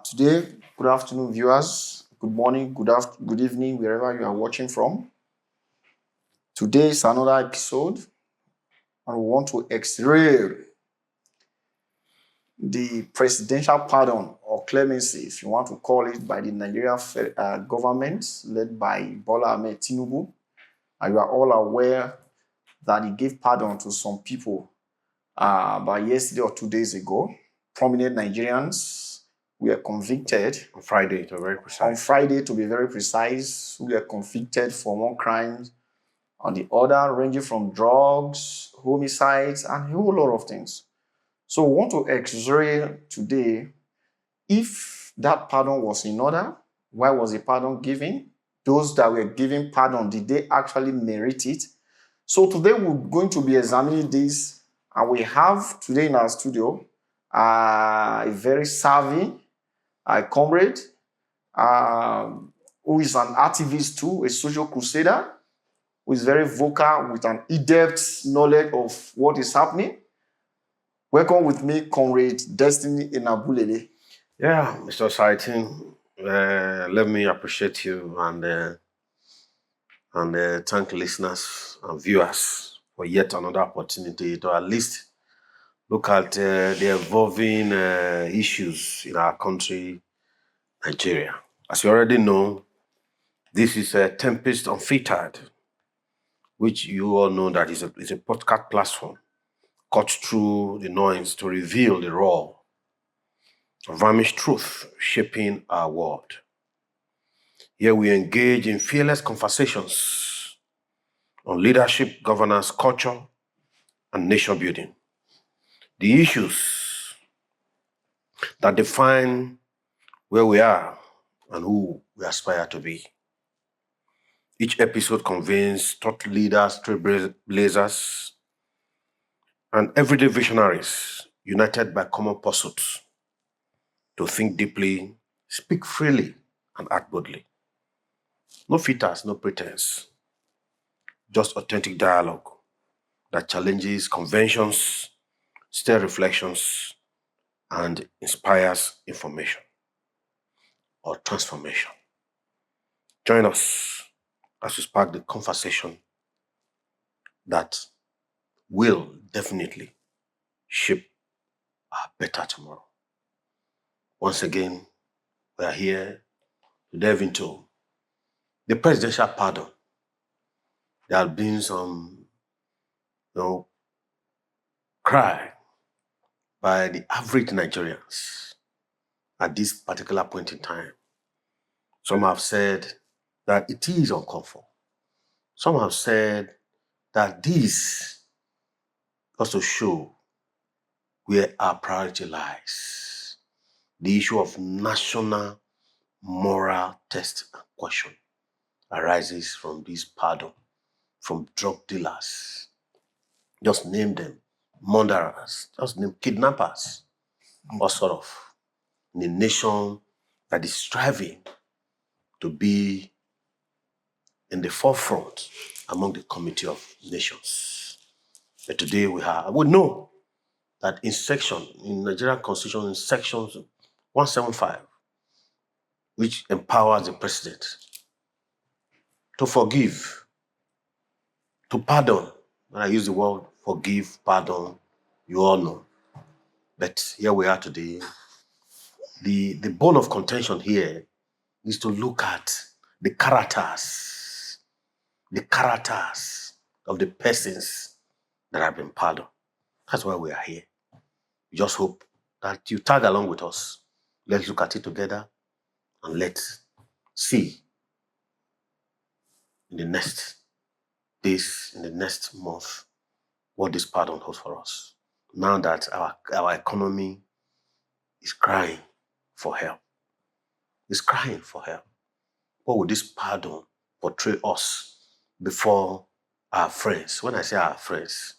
Today, good afternoon, viewers. Good morning, good evening, wherever you are watching from. Today is another episode, and we want to X-ray the presidential pardon or clemency, if you want to call it, by the Nigerian government led by Bola Ahmed Tinibu. And you are all aware that he gave pardon to some people about yesterday or 2 days ago. Prominent Nigerians were convicted on Friday, to be very precise. On Friday, to be very precise, who were convicted for one crime or the other, ranging from drugs, homicides, and a whole lot of things. So we want to X-ray today if that pardon was in order. Why was the pardon given? Those that were given pardon, did they actually merit it? So today we're going to be examining this, and we have today in our studio a very savvy comrade who is an activist too, a social crusader, who is very vocal with an in-depth knowledge of what is happening. Welcome with me, Comrade Destiny Inabulele. Yeah, Mr. Saitin, let me appreciate you and thank listeners and viewers for yet another opportunity to at least look at the evolving issues in our country, Nigeria. As you already know, this is a Tempest Unfiltered, which you all know that is a podcast platform cut through the noise to reveal the raw, varnished truth shaping our world. Here we engage in fearless conversations on leadership, governance, culture, and nation building. The issues that define where we are and who we aspire to be. Each episode convenes thought leaders, trailblazers, and everyday visionaries united by common pursuits to think deeply, speak freely, and act boldly. No filters, no pretense, just authentic dialogue that challenges conventions, stirs reflections, and inspires information or transformation. Join us as we spark the conversation that will definitely shape a better tomorrow. Once again, we are here to delve into the presidential pardon. There have been some, cry by the average Nigerians at this particular point in time. Some have said that it is uncalled for. Some have said that this also show where our priority lies. The issue of national moral test and question arises from this pardon, from drug dealers. Just name them, murderers, just name kidnappers, or sort of, in a nation that is striving to be in the forefront among the community of nations. But today we know that in Nigerian Constitution, in Section 175, which empowers the president to forgive, to pardon. When I use the word forgive, pardon, you all know. But here we are today. The bone of contention here is to look at the characters of the persons that have been pardoned. That's why we are here. We just hope that you tag along with us. Let's look at it together and let's see in the next days, in the next month, what this pardon holds for us. Now that our economy is crying for help. It's crying for help. What would this pardon portray us before our friends? When I say our friends,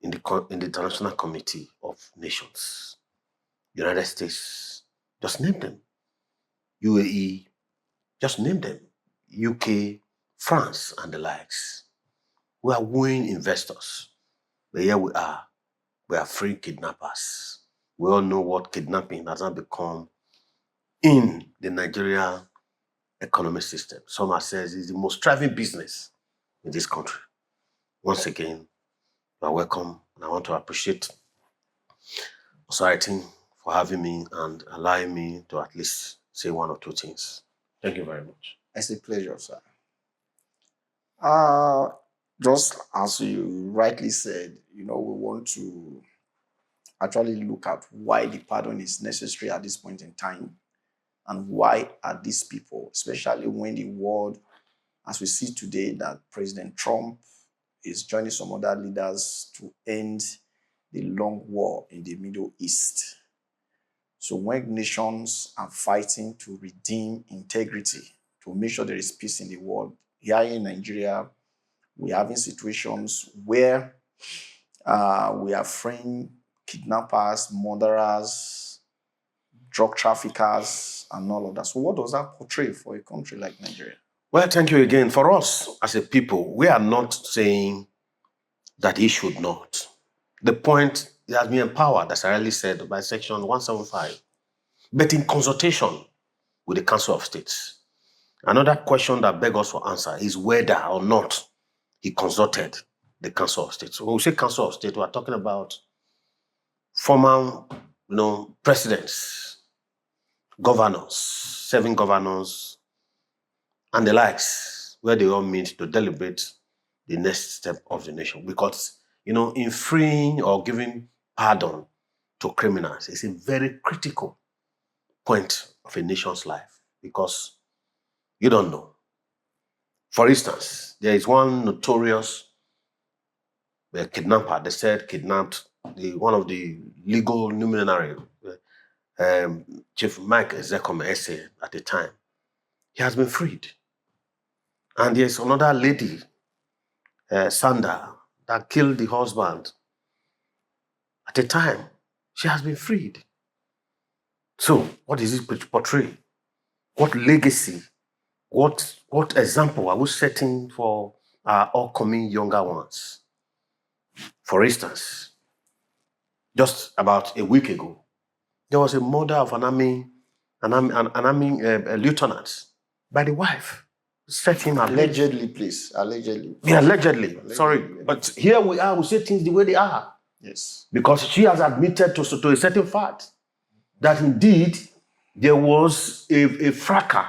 in the International Committee of Nations, United States, just name them. UAE, just name them. UK, France, and the likes. We are wooing investors. But here we are free kidnappers. We all know what kidnapping has now become in the Nigerian economic system. Some have said it's the most thriving business in this country. Once again, you are welcome, and I want to appreciate society for having me and allowing me to at least say one or two things. Thank you very much. It's a pleasure, sir. Just as you rightly said, we want to actually look at why the pardon is necessary at this point in time, and why are these people, especially when the world, as we see today, that President Trump is joining some other leaders to end the long war in the Middle East. So when nations are fighting to redeem integrity, to make sure there is peace in the world, here in Nigeria, we're having situations where we are freeing kidnappers, murderers, drug traffickers, and all of that. So what does that portray for a country like Nigeria? Well, thank you again. For us as a people, we are not saying that he should not. The point, he has been empowered, as I already said, by Section 175, but in consultation with the Council of States. Another question that begs us for answer is whether or not he consulted the Council of States. So when we say Council of State, we are talking about former, presidents, governors, 7 governors, and the likes, where they all meet to deliberate the next step of the nation. Because, in freeing or giving pardon to criminals is a very critical point of a nation's life, because you don't know. For instance, there is one notorious kidnapper. They said kidnapped one of the legal luminary, Chief Mike Ezekome Esse at the time. He has been freed. And there's another lady, Sanda, that killed the husband. At the time, she has been freed. So, what does it portray? What legacy, what example are we setting for our upcoming younger ones? For instance, just about a week ago, there was a murder of an army lieutenant by the wife. Set him allegedly, please. Allegedly. Yeah, allegedly. Sorry. But here we are, we say things the way they are. Yes. Because she has admitted to a certain fact that indeed there was a fracas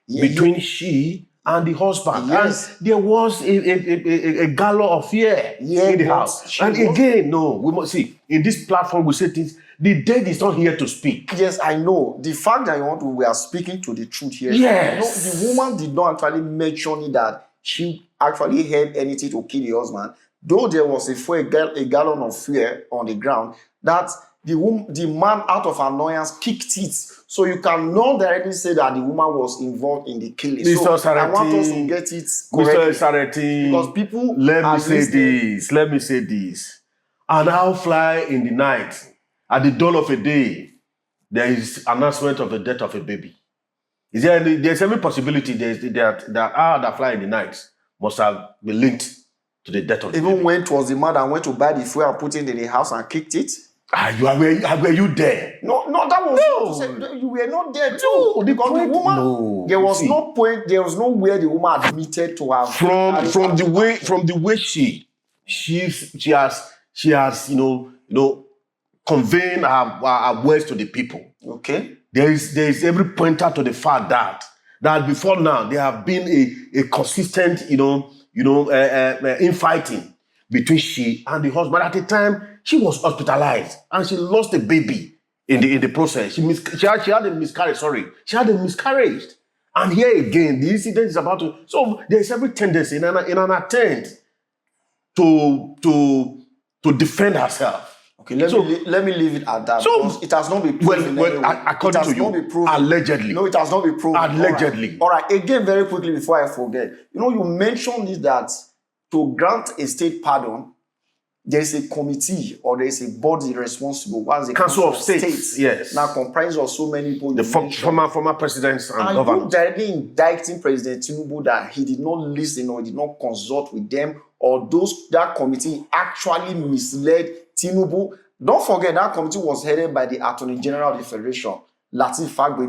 between she and the husband. Yes. And there was a gallop of fear in the house. And again, no, we must see, in this platform we say things, the dead is not here to speak. Yes, I know. The fact that we are speaking to the truth here. Yes. The woman did not actually mention that she actually had anything to kill the husband. Though there was a gallon of fear on the ground, that the man, out of annoyance, kicked it. So you cannot directly say that the woman was involved in the killing. Mr. So I want us to get it Mr. correctly. Sareti, because people let me say this. An owl fly in the night, at the dawn of a day, there is announcement of the death of a baby. There's every possibility that owl that fly in the night must have been linked to the death of the baby. Even when it was the man that went to buy the fuel and put it in the house and kicked it. Were you there? No, that was you were not there too. No, because the woman, there was no point, there was nowhere the woman admitted to have from the way she has conveying her words to the people. Okay. There is every pointer to the fact that before now there have been a consistent infighting between she and the husband. At the time, she was hospitalized and she lost a baby in the process. She had a miscarriage. Sorry, she had a miscarriage. And here again, the incident is about to. So there is every tendency in an attempt to defend herself. Okay, let me leave it at that. So it has not been proven. According to you, allegedly. No, it has not been proven. Allegedly. All right. Again, very quickly before I forget, you mentioned this, that to grant a state pardon, there is a committee or there is a body responsible. What's the Council of States? Yes. Now comprised of so many people. The former presidents and governors. You directly indicting President Tinibu that he did not listen or did not consult with them, or that committee actually misled Tinibu. Don't forget that committee was headed by the Attorney General of the Federation, Lateef Fagbemi.